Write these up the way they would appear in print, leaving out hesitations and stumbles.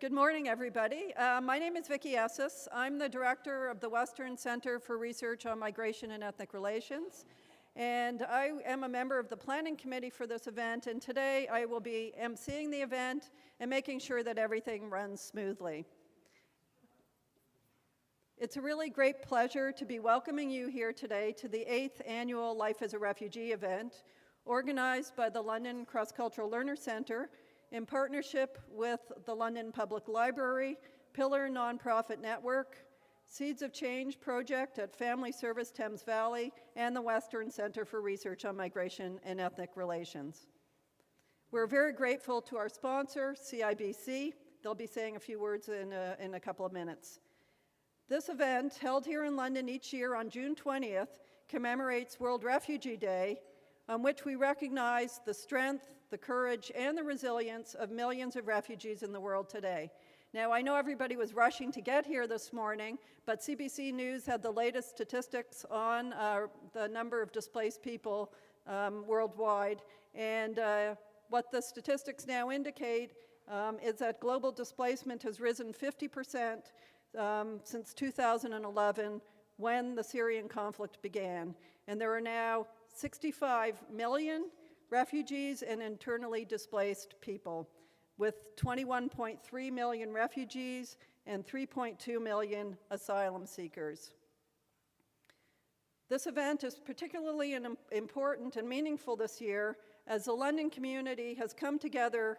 Good morning, everybody. My name is Vicki Esses. I'm the director of the Western Center for Research on Migration and Ethnic Relations, and I am a member of the planning committee for this event, and today I will be emceeing the event and making sure that everything runs smoothly. It's a really great pleasure to be welcoming you here today to the 8th annual Life as a Refugee event, organized by the London Cross-Cultural Learner Centre in partnership with the London Public Library, Pillar Nonprofit Network, Seeds of Change Project at Family Service Thames Valley, and the Western Center for Research on Migration and Ethnic Relations. We're very grateful to our sponsor, CIBC. They'll be saying a few words in a couple of minutes. This event, held here in London each year on June 20th, commemorates World Refugee Day, on which we recognize the strength, the courage, and the resilience of millions of refugees in the world today. Now, I know everybody was rushing to get here this morning, but CBC News had the latest statistics on the number of displaced people worldwide, and what the statistics now indicate is that global displacement has risen 50% since 2011, when the Syrian conflict began, and there are now 65 million refugees and internally displaced people, with 21.3 million refugees and 3.2 million asylum seekers. This event is particularly important and meaningful this year, as the London community has come together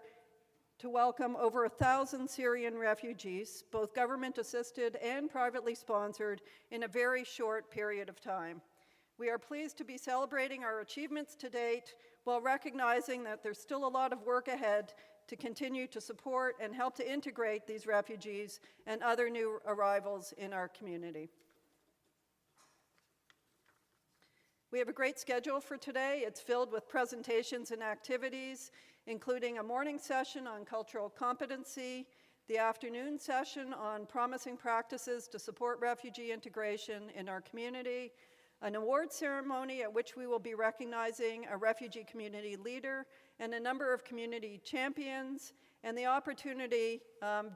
to welcome over 1,000 Syrian refugees, both government-assisted and privately sponsored, in a very short period of time. We are pleased to be celebrating our achievements to date while recognizing that there's still a lot of work ahead to continue to support and help to integrate these refugees and other new arrivals in our community. We have a great schedule for today. It's filled with presentations and activities, including a morning session on cultural competency, the afternoon session on promising practices to support refugee integration in our community, an award ceremony at which we will be recognizing a refugee community leader and a number of community champions, and the opportunity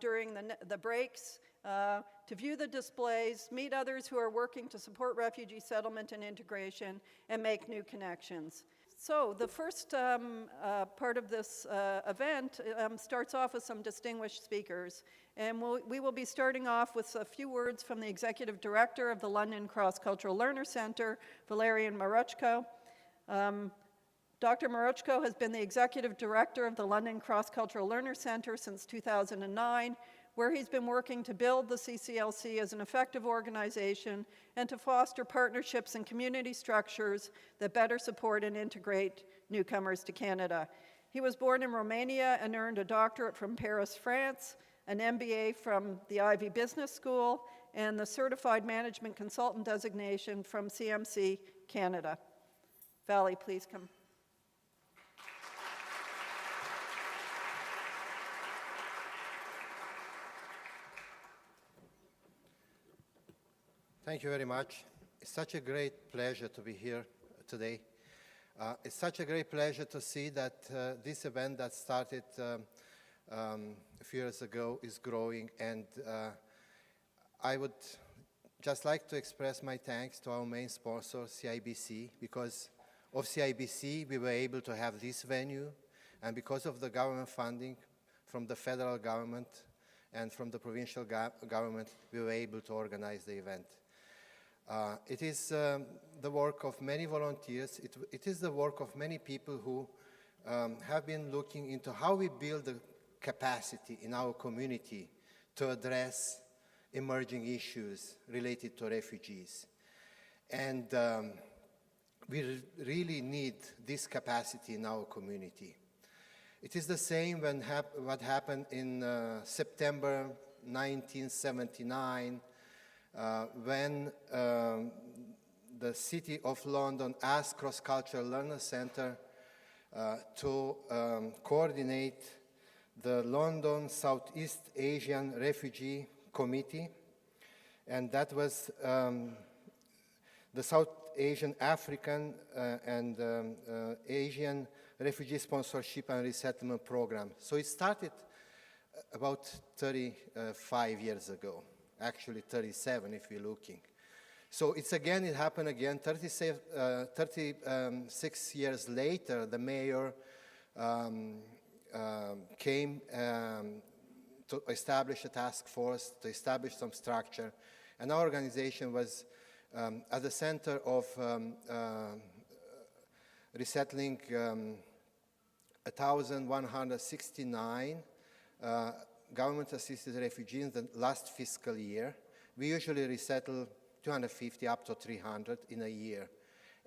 during the breaks to view the displays, meet others who are working to support refugee settlement and integration, and make new connections. So the first part of this event starts off with some distinguished speakers. And we will be starting off with a few words from the Executive Director of the London Cross-Cultural Learner Centre, Valerian Maruchko. Dr. Maruchko has been the Executive Director of the London Cross-Cultural Learner Centre since 2009, where he's been working to build the CCLC as an effective organization and to foster partnerships and community structures that better support and integrate newcomers to Canada. He was born in Romania and earned a doctorate from Paris, France, an MBA from the Ivy Business School, and the Certified Management Consultant designation from CMC Canada. Valley, please come. Thank you very much. It's such a great pleasure to be here today. It's such a great pleasure to see that this event that started a few years ago is growing, and I would just like to express my thanks to our main sponsor, CIBC. Because of CIBC, we were able to have this venue, and because of the government funding from the federal government and from the provincial government, we were able to organize the event. It is the work of many volunteers. It is the work of many people who have been looking into how we build the capacity in our community to address emerging issues related to refugees. And we really need this capacity in our community. It is the same when what happened in September 1979, when the City of London asked Cross-Cultural Learner Centre to coordinate the London Southeast Asian Refugee Committee, and that was the South Asian, African, and Asian Refugee Sponsorship and Resettlement Program. So it started about 35 years ago, actually 37 if we're looking. So it happened again, 36 years later, the mayor came to establish a task force, to establish some structure, and our organization was at the center of resettling 1,169 government-assisted refugees in the last fiscal year. We usually resettle 250 up to 300 in a year,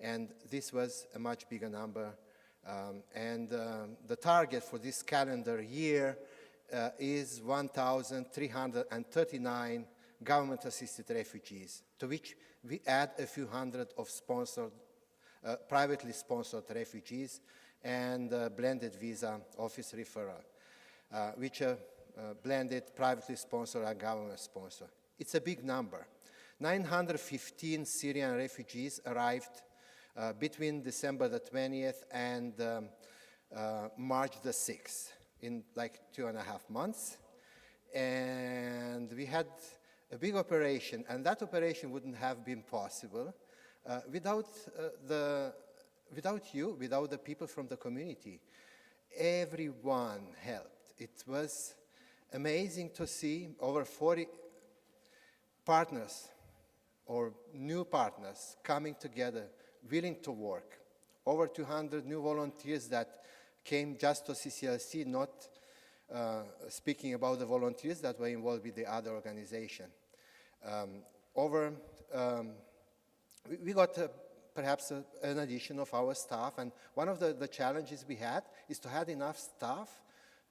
and this was a much bigger number. The target for this calendar year is 1,339 government-assisted refugees, to which we add a few hundred of privately sponsored refugees and blended visa office referral, which are blended, privately sponsored and government sponsored. It's a big number. 915 Syrian refugees arrived between December the 20th and March the 6th in like 2.5 months. And we had a big operation, and that operation wouldn't have been possible without you, without the people from the community. Everyone helped. It was amazing to see over 40 partners or new partners coming together, willing to work. Over 200 new volunteers that came just to CCLC, not speaking about the volunteers that were involved with the other organization. We got perhaps an addition of our staff, and one of the challenges we had is to have enough staff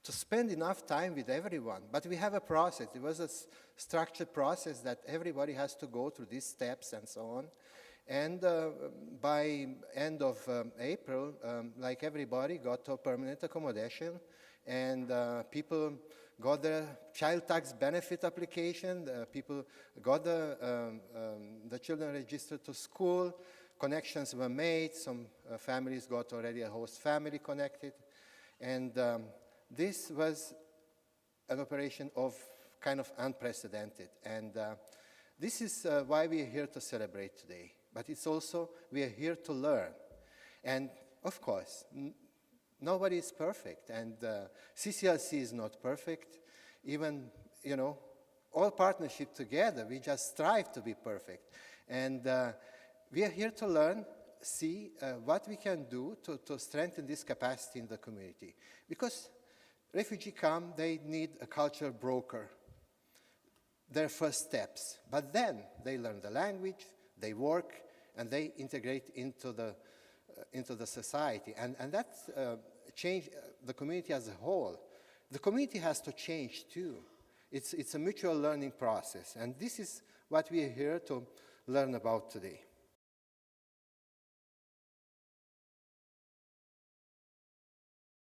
to spend enough time with everyone. But we have a process. It was a structured process that everybody has to go through these steps and so on. And by end of April, like everybody got a permanent accommodation, and people got the child tax benefit application, people got the children registered to school, connections were made, some families got already a host family connected, and this was an operation of kind of unprecedented, and this is why we are here to celebrate today. But it's also, we are here to learn. And of course, nobody is perfect, and CCLC is not perfect. Even, all partnership together, we just strive to be perfect. And we are here to learn, see what we can do to strengthen this capacity in the community. Because refugees come, they need a cultural broker, their first steps. But then they learn the language, they work, and they integrate into the society. And that change the community as a whole. The community has to change too. It's a mutual learning process. And this is what we are here to learn about today.